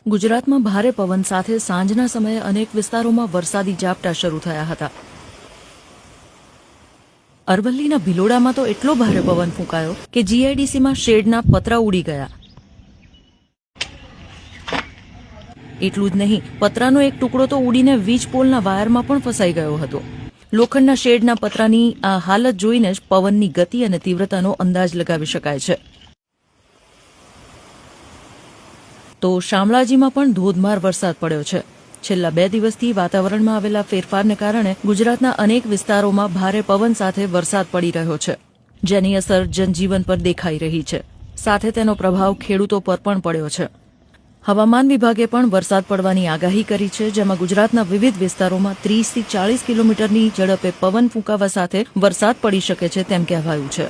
ગુજરાતમાં ભારે પવન સાથે સાંજના સમયે અનેક વિસ્તારોમાં વરસાદી ઝાપટા શરૂ થયા હતા. અરવલ્લીના ભિલોડામાં તો એટલો ભારે પવન ફૂંકાયો કે જીઆઈડીસીમાં શેડના પતરા ઉડી ગયા. એટલું જ નહીં, પતરાનો એક ટુકડો તો ઉડીને વીજ પોલના વાયરમાં પણ ફસાઈ ગયો હતો. લોખંડના શેડના પતરાની આ હાલત જોઈને જ પવનની ગતિ અને તીવ્રતાનો અંદાજ લગાવી શકાય છે. તો શામળાજીમાં પણ ધોધમાર વરસાદ પડ્યો છે. છેલ્લા 2 દિવસથી વાતાવરણમાં આવેલા ફેરફારને કારણે ગુજરાતના અનેક વિસ્તારોમાં ભારે પવન સાથે વરસાદ પડી રહ્યો છે, જેની અસર જનજીવન પર દેખાઈ રહી છે. સાથે તેનો પ્રભાવ ખેડૂતો પર પણ પડ્યો છે. હવામાન વિભાગે પણ વરસાદ પડવાની આગાહી કરી છે, જેમાં ગુજરાતના વિવિધ વિસ્તારોમાં 30 થી 40 કિલોમીટરની ઝડપે પવન ફૂંકાવા સાથે વરસાદ પડી શકે છે તેમ કહેવાયું છે.